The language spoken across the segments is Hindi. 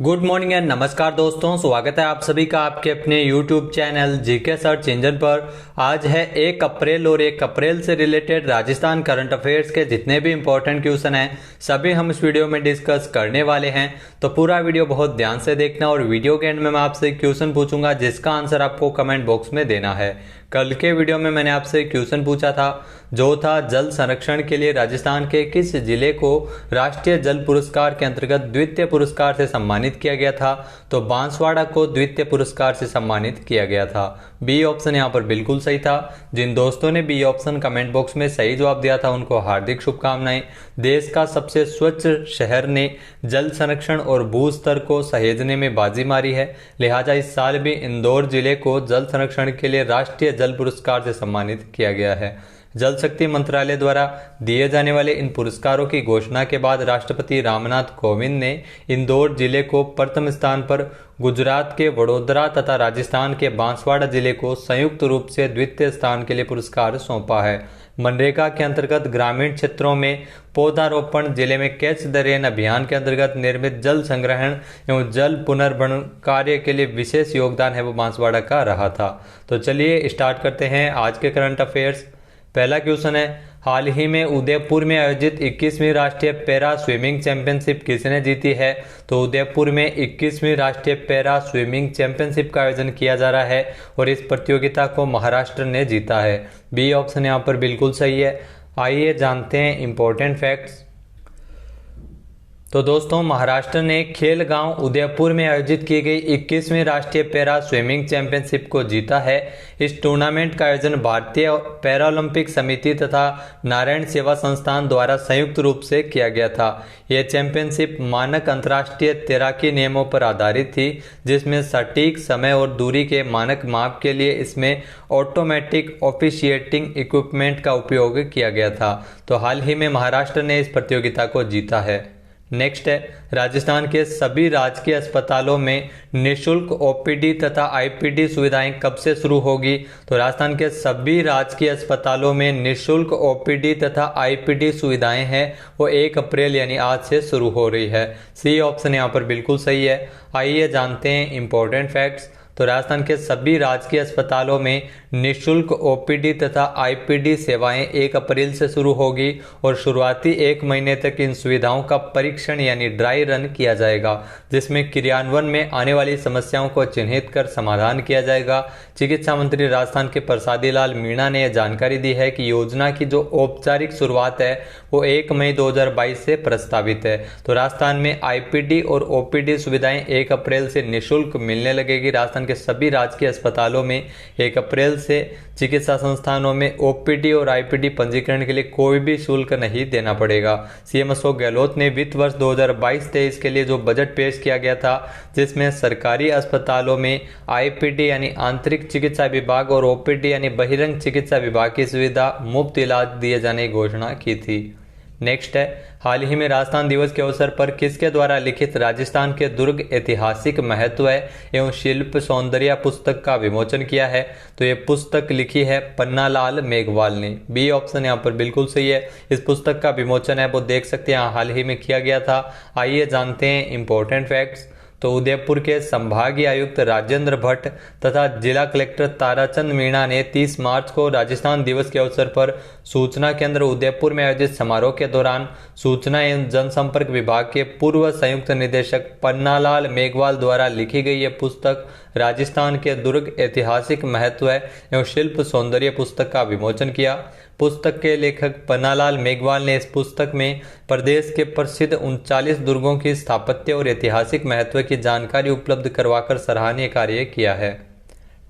गुड मॉर्निंग एंड नमस्कार दोस्तों, स्वागत है आप सभी का आपके अपने YouTube channel GK search engine पर। आज है 1 अप्रैल और 1 अप्रैल से रिलेटेड राजस्थान करंट अफेयर्स के जितने भी इंपॉर्टेंट क्वेश्चन हैं सभी हम इस वीडियो में डिस्कस करने वाले हैं। तो पूरा वीडियो बहुत ध्यान से देखना और वीडियो के एंड में मैं आपसे क्वेश्चन पूछूंगा जिसका आंसर आपको कमेंट बॉक्स में देना है। कल के वीडियो में मैंने आपसे क्वेश्चन पूछा था जो था जल संरक्षण के लिए राजस्थान के किस जिले को राष्ट्रीय जल पुरस्कार के अंतर्गत द्वितीय पुरस्कार से सम्मानित किया गया था। तो बांसवाड़ा को द्वितीय पुरस्कार से सम्मानित किया गया था। बी ऑप्शन यहाँ पर बिल्कुल सही था। जिन दोस्तों ने बी ऑप्शन कमेंट बॉक्स में सही जवाब दिया था उनको हार्दिक शुभकामनाएं। देश का सबसे स्वच्छ शहर ने जल संरक्षण और भू स्तर को सहेजने में बाजी मारी है, लिहाजा इस साल भी इंदौर जिले को जल संरक्षण के लिए राष्ट्रीय जल पुरस्कार से सम्मानित किया गया है। जल शक्ति मंत्रालय द्वारा दिए जाने वाले इन पुरस्कारों की घोषणा के बाद राष्ट्रपति रामनाथ कोविंद ने इंदौर जिले को प्रथम स्थान पर, गुजरात के वडोदरा तथा राजस्थान के बांसवाड़ा जिले को संयुक्त रूप से द्वितीय स्थान के लिए पुरस्कार सौंपा है। मनरेगा के अंतर्गत ग्रामीण क्षेत्रों में पौधारोपण, जिले में कैच द रेन अभियान के अंतर्गत निर्मित जल संग्रहण एवं जल पुनर्भरण कार्य के लिए विशेष योगदान है वो बांसवाड़ा का रहा था। तो चलिए स्टार्ट करते हैं आज के करंट अफेयर्स। पहला क्वेश्चन है, हाल ही में उदयपुर में आयोजित 21वीं राष्ट्रीय पैरा स्विमिंग चैंपियनशिप किसने जीती है। तो उदयपुर में 21वीं राष्ट्रीय पैरा स्विमिंग चैंपियनशिप का आयोजन किया जा रहा है और इस प्रतियोगिता को महाराष्ट्र ने जीता है। बी ऑप्शन यहाँ पर बिल्कुल सही है। आइए जानते हैं इंपॉर्टेंट फैक्ट्स। तो दोस्तों, महाराष्ट्र ने खेल गांव उदयपुर में आयोजित की गई 21वीं राष्ट्रीय पैरा स्विमिंग चैंपियनशिप को जीता है। इस टूर्नामेंट का आयोजन भारतीय पैरालंपिक समिति तथा नारायण सेवा संस्थान द्वारा संयुक्त रूप से किया गया था। यह चैंपियनशिप मानक अंतर्राष्ट्रीय तैराकी नियमों पर आधारित थी, जिसमें सटीक समय और दूरी के मानक माप के लिए इसमें ऑटोमेटिक ऑफिशिएटिंग इक्विपमेंट का उपयोग किया गया था। तो हाल ही में महाराष्ट्र ने इस प्रतियोगिता को जीता है। नेक्स्ट है, राजस्थान के सभी राजकीय अस्पतालों में निःशुल्क ओपीडी तथा आईपीडी सुविधाएं कब से शुरू होगी। तो राजस्थान के सभी राजकीय अस्पतालों में निःशुल्क ओपीडी तथा आईपीडी सुविधाएं हैं वो 1 अप्रैल यानी आज से शुरू हो रही है। सी ऑप्शन यहाँ पर बिल्कुल सही है। आइए जानते हैं इंपॉर्टेंट फैक्ट्स। तो राजस्थान के सभी राजकीय अस्पतालों में निःशुल्क ओपीडी तथा आईपीडी सेवाएं 1 अप्रैल से शुरू होगी और शुरुआती 1 महीने तक इन सुविधाओं का परीक्षण यानी ड्राई रन किया जाएगा, जिसमें क्रियान्वयन में आने वाली समस्याओं को चिन्हित कर समाधान किया जाएगा। चिकित्सा मंत्री राजस्थान के प्रसादी लाल मीणा ने यह जानकारी दी है कि योजना की जो औपचारिक शुरुआत है वो 1 मई 2022 से प्रस्तावित है। तो राजस्थान में आईपीडी और ओपीडी सुविधाएं 1 अप्रैल से निःशुल्क मिलने लगेगी। राजस्थान के सभी राजकीय अस्पतालों में 1 अप्रैल से चिकित्सा संस्थानों में ओपीडी और आईपीडी पंजीकरण के लिए कोई भी शुल्क नहीं देना पड़ेगा। सीएम अशोक गहलोत ने वित्त वर्ष 2022-23 के लिए जो बजट पेश किया गया था, जिसमें सरकारी अस्पतालों में आईपीडी यानी आंतरिक चिकित्सा विभाग और ओपीडी यानी बहिरंग चिकित्सा विभाग की सुविधा मुफ्त इलाज दिए जाने की घोषणा की थी। नेक्स्ट है, हाल ही में राजस्थान दिवस के अवसर पर किसके द्वारा लिखित राजस्थान के दुर्ग ऐतिहासिक महत्व एवं शिल्प सौंदर्य पुस्तक का विमोचन किया है। तो ये पुस्तक लिखी है पन्नालाल मेघवाल ने। बी ऑप्शन यहाँ पर बिल्कुल सही है। इस पुस्तक का विमोचन है वो देख सकते हैं हाल ही में किया गया था। आइए जानते हैं इंपॉर्टेंट फैक्ट्स। तो उदयपुर के संभागीय आयुक्त राजेंद्र भट्ट तथा जिला कलेक्टर ताराचंद मीणा ने 30 मार्च को राजस्थान दिवस के अवसर पर सूचना केंद्र उदयपुर में आयोजित समारोह के दौरान सूचना एवं जनसंपर्क विभाग के पूर्व संयुक्त निदेशक पन्नालाल मेघवाल द्वारा लिखी गई यह पुस्तक राजस्थान के दुर्ग ऐतिहासिक महत्व एवं शिल्प सौंदर्य पुस्तक का विमोचन किया। पुस्तक के लेखक पन्नालाल मेघवाल ने इस पुस्तक में प्रदेश के प्रसिद्ध 39 दुर्गों की स्थापत्य और ऐतिहासिक महत्व की जानकारी उपलब्ध करवाकर सराहनीय कार्य किया है।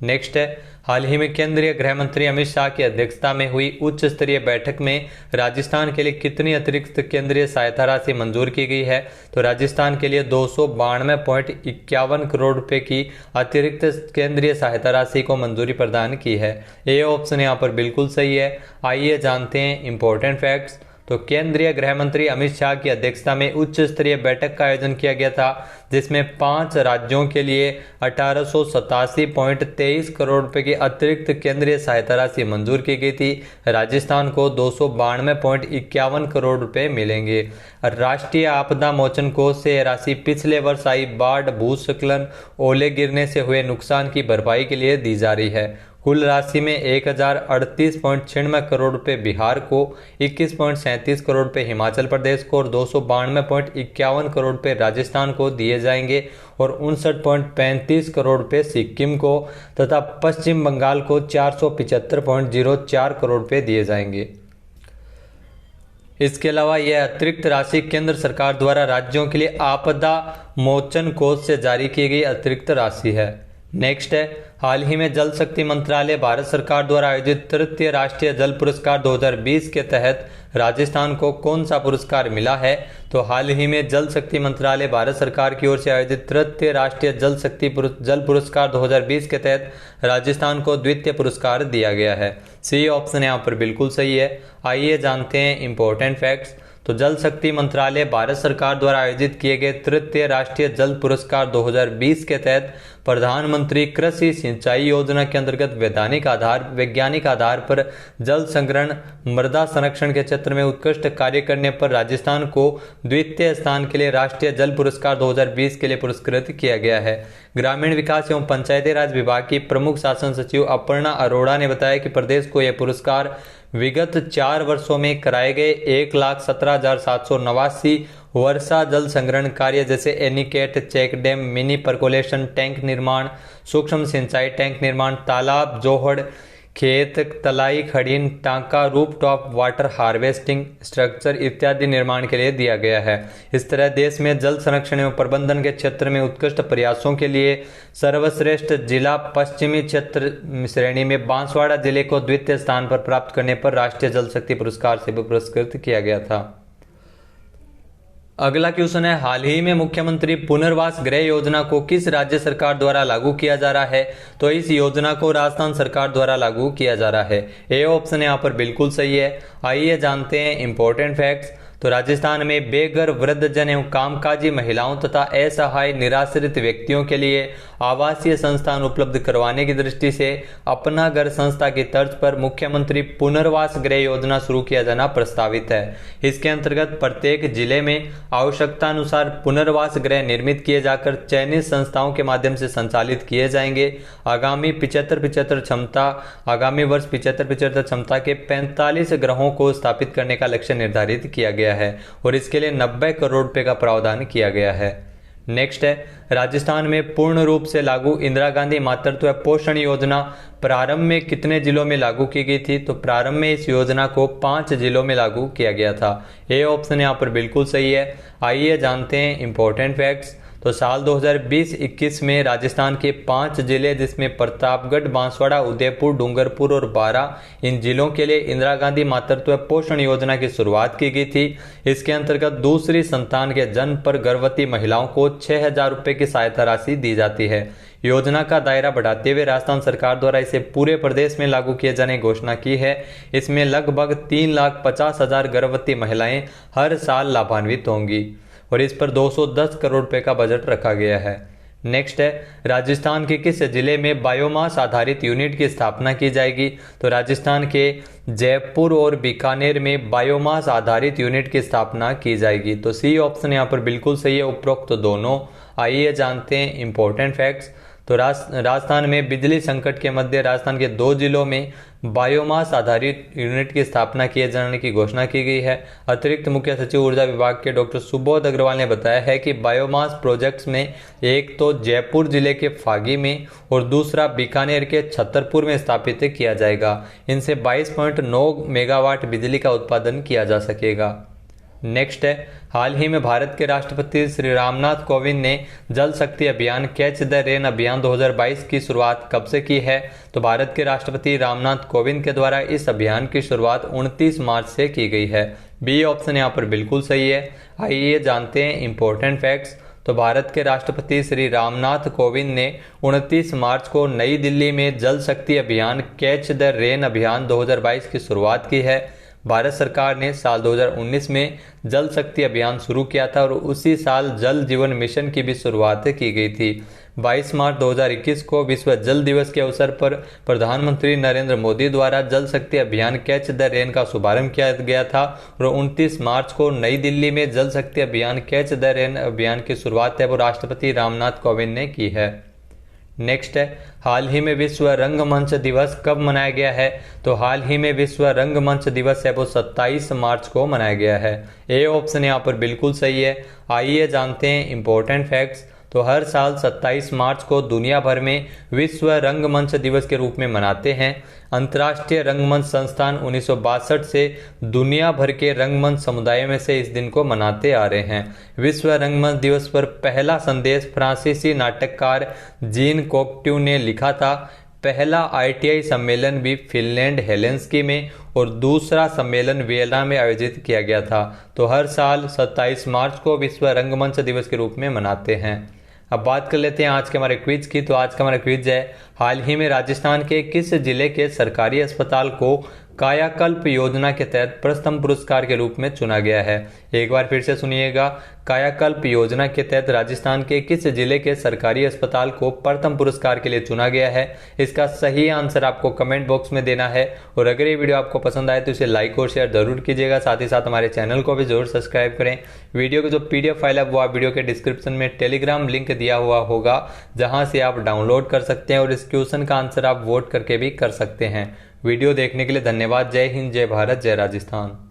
नेक्स्ट है, हाल ही में केंद्रीय गृह मंत्री अमित शाह की अध्यक्षता में हुई उच्च स्तरीय बैठक में राजस्थान के लिए कितनी अतिरिक्त केंद्रीय सहायता राशि मंजूर की गई है। तो राजस्थान के लिए 292.51 करोड़ रुपए की अतिरिक्त केंद्रीय सहायता राशि को मंजूरी प्रदान की है। ये ऑप्शन यहाँ पर बिल्कुल सही है। आइए जानते हैं इंपॉर्टेंट फैक्ट्स। तो केंद्रीय गृह मंत्री अमित शाह की अध्यक्षता में उच्च स्तरीय बैठक का आयोजन किया गया था, जिसमें 5 राज्यों के लिए 1887.23 करोड़ रुपए की अतिरिक्त केंद्रीय सहायता राशि मंजूर की गई थी। राजस्थान को 292.51 करोड़ रुपए मिलेंगे। राष्ट्रीय आपदा मोचन कोष से राशि पिछले वर्ष आई बाढ़, भूस्खलन, ओले गिरने से हुए नुकसान की भरपाई के लिए दी जा रही है। कुल राशि में 1038.96 करोड़ रुपए बिहार को, 21.37 करोड़ रुपए हिमाचल प्रदेश को और 292.51 करोड़ रुपए राजस्थान को दिए जाएंगे और 59.35 करोड़ रुपए सिक्किम को तथा पश्चिम बंगाल को 475.04 करोड़ रुपए दिए जाएंगे। इसके अलावा यह अतिरिक्त राशि केंद्र सरकार द्वारा राज्यों के लिए आपदा मोचन कोष से जारी की गई अतिरिक्त राशि है। नेक्स्ट है, हाल ही में जल शक्ति मंत्रालय भारत सरकार द्वारा आयोजित तृतीय राष्ट्रीय जल पुरस्कार 2020 के तहत राजस्थान को कौन सा पुरस्कार मिला है? तो हाल ही में जल शक्ति मंत्रालय भारत सरकार की ओर से आयोजित तृतीय राष्ट्रीय जल पुरस्कार 2020 के तहत राजस्थान को द्वितीय पुरस्कार दिया गया है। सी ऑप्शन यहाँ पर बिल्कुल सही है। आइए जानते हैं इंपॉर्टेंट फैक्ट्स। तो जल शक्ति मंत्रालय भारत सरकार द्वारा आयोजित किए गए तृतीय राष्ट्रीय जल पुरस्कार 2020 के तहत प्रधानमंत्री कृषि सिंचाई योजना के अंतर्गत वैज्ञानिक आधार पर जल संग्रहण, मृदा संरक्षण के क्षेत्र में उत्कृष्ट कार्य करने पर राजस्थान को द्वितीय स्थान के लिए राष्ट्रीय जल पुरस्कार 2020 के लिए पुरस्कृत किया गया है। ग्रामीण विकास एवं पंचायती राज विभाग की प्रमुख शासन सचिव अपर्णा अरोड़ा ने बताया कि प्रदेश को यह पुरस्कार विगत 4 वर्षों में कराए गए 1,17,789 वर्षा जल संग्रहण कार्य जैसे anicut, check dam, mini percolation tank निर्माण, सूक्ष्म सिंचाई टैंक निर्माण, तालाब, जोहड़, खेत, तलाई, खड़ीन, टांका, रूफटॉप वाटर हार्वेस्टिंग स्ट्रक्चर इत्यादि निर्माण के लिए दिया गया है। इस तरह देश में जल संरक्षण एवं प्रबंधन के क्षेत्र में उत्कृष्ट प्रयासों के लिए सर्वश्रेष्ठ जिला पश्चिमी क्षेत्र श्रेणी में बांसवाड़ा जिले को द्वितीय स्थान पर प्राप्त करने पर राष्ट्रीय जल शक्ति पुरस्कार से भी पुरस्कृत किया गया था। अगला क्वेश्चन है, हाल ही में मुख्यमंत्री पुनर्वास गृह योजना को किस राज्य सरकार द्वारा लागू किया जा रहा है? तो इस योजना को राजस्थान सरकार द्वारा लागू किया जा रहा है। ए ऑप्शन यहाँ पर बिल्कुल सही है। आइए जानते हैं इंपॉर्टेंट फैक्ट्स। तो राजस्थान में बेघर, वृद्धजन एवं कामकाजी महिलाओं तथा असहाय निराश्रित व्यक्तियों के लिए आवासीय संस्थान उपलब्ध करवाने की दृष्टि से अपना घर संस्था की तर्ज पर मुख्यमंत्री पुनर्वास गृह योजना शुरू किया जाना प्रस्तावित है। इसके अंतर्गत प्रत्येक जिले में आवश्यकता अनुसार पुनर्वास गृह निर्मित किए जाकर चयनित संस्थाओं के माध्यम से संचालित किए जाएंगे। आगामी वर्ष 75-75 क्षमता के 45 गृहों को स्थापित करने का लक्ष्य निर्धारित किया गया है और इसके लिए 90 करोड़ रुपए का प्रावधान किया गया है। नेक्स्ट है, राजस्थान में पूर्ण रूप से लागू इंदिरा गांधी मातृत्व पोषण योजना प्रारंभ में कितने जिलों में लागू की गई थी? तो प्रारंभ में इस योजना को 5 जिलों में लागू किया गया था। ए ऑप्शन यहाँ पर बिल्कुल सही है। आइए जानते हैं इंपॉर्टेंट फैक्ट्स। तो साल 2020-21 में राजस्थान के 5 जिले जिसमें प्रतापगढ़, बांसवाड़ा, उदयपुर, डूंगरपुर और बारां, इन जिलों के लिए इंदिरा गांधी मातृत्व पोषण योजना की शुरुआत की गई थी। इसके अंतर्गत दूसरी संतान के जन्म पर गर्भवती महिलाओं को 6,000 रुपए की सहायता राशि दी जाती है। योजना का दायरा बढ़ाते हुए राजस्थान सरकार द्वारा इसे पूरे प्रदेश में लागू किए जाने की घोषणा की है। इसमें लगभग 3,50,000 गर्भवती महिलाएं हर साल लाभान्वित होंगी और इस पर 210 करोड़ रुपए का बजट रखा गया है। नेक्स्ट है, राजस्थान के किस जिले में बायोमास आधारित यूनिट की स्थापना की जाएगी? तो राजस्थान के जयपुर और बीकानेर में बायोमास आधारित यूनिट की स्थापना की जाएगी। तो सी ऑप्शन यहाँ पर बिल्कुल सही है, उपरोक्त दोनों। आइए जानते हैं इंपॉर्टेंट फैक्ट्स। तो राजस्थान में बिजली संकट के मध्य राजस्थान के 2 जिलों में बायोमास आधारित यूनिट की स्थापना किए जाने की घोषणा की गई है। अतिरिक्त मुख्य सचिव ऊर्जा विभाग के डॉक्टर सुबोध अग्रवाल ने बताया है कि बायोमास प्रोजेक्ट्स में एक तो जयपुर जिले के फागी में और दूसरा बीकानेर के छतरपुर में स्थापित किया जाएगा। इनसे 22.9 मेगावाट बिजली का उत्पादन किया जा सकेगा। नेक्स्ट है, हाल ही में भारत के राष्ट्रपति श्री रामनाथ कोविंद ने जल शक्ति अभियान कैच द रेन अभियान 2022 की शुरुआत कब से की है? तो भारत के राष्ट्रपति रामनाथ कोविंद के द्वारा इस अभियान की शुरुआत 29 मार्च से की गई है। बी ऑप्शन यहाँ पर बिल्कुल सही है। आइए जानते हैं इंपॉर्टेंट फैक्ट्स। तो भारत के राष्ट्रपति श्री रामनाथ कोविंद ने 29 मार्च को नई दिल्ली में जल शक्ति अभियान कैच द रेन अभियान 2022 की शुरुआत की है। भारत सरकार ने साल 2019 में जल शक्ति अभियान शुरू किया था और उसी साल जल जीवन मिशन की भी शुरुआत की गई थी। 22 मार्च 2021 को विश्व जल दिवस के अवसर पर प्रधानमंत्री नरेंद्र मोदी द्वारा जल शक्ति अभियान कैच द रेन का शुभारंभ किया गया था और 29 मार्च को नई दिल्ली में जल शक्ति अभियान कैच द रेन अभियान की शुरुआत है वो राष्ट्रपति रामनाथ कोविंद ने की है। नेक्स्ट है, हाल ही में विश्व रंगमंच दिवस कब मनाया गया है? तो हाल ही में विश्व रंगमंच दिवस है वो 27 मार्च को मनाया गया है। ए ऑप्शन यहाँ पर बिल्कुल सही है। आइए जानते हैं इंपॉर्टेंट फैक्ट्स। तो हर साल 27 मार्च को दुनिया भर में विश्व रंगमंच दिवस के रूप में मनाते हैं। अंतर्राष्ट्रीय रंगमंच संस्थान 1962 से दुनिया भर के रंगमंच समुदायों में से इस दिन को मनाते आ रहे हैं। विश्व रंगमंच दिवस पर पहला संदेश फ्रांसीसी नाटककार जीन कोक्ट्यू ने लिखा था। पहला ITI सम्मेलन भी फिनलैंड हेलेंस्की में और दूसरा सम्मेलन वियना में आयोजित किया गया था। तो हर साल 27 मार्च को विश्व रंगमंच दिवस के रूप में मनाते हैं। अब बात कर लेते हैं आज के हमारे क्विज की। तो आज का हमारा क्विज है, हाल ही में राजस्थान के किस जिले के सरकारी अस्पताल को कायाकल्प योजना के तहत प्रथम पुरस्कार के रूप में चुना गया है? एक बार फिर से सुनिएगा, कायाकल्प योजना के तहत राजस्थान के किस जिले के सरकारी अस्पताल को प्रथम पुरस्कार के लिए चुना गया है? इसका सही आंसर आपको कमेंट बॉक्स में देना है। और अगर ये वीडियो आपको पसंद आए तो इसे लाइक और शेयर जरूर कीजिएगा। साथ ही साथ हमारे चैनल को भी जरूर सब्सक्राइब करें। वीडियो की जो PDF फाइल है वो आप वीडियो के डिस्क्रिप्शन में टेलीग्राम लिंक दिया हुआ होगा, जहां से आप डाउनलोड कर सकते हैं और इस क्वेश्चन का आंसर आप वोट करके भी कर सकते हैं। वीडियो देखने के लिए धन्यवाद। जय हिंद, जय भारत, जय राजस्थान।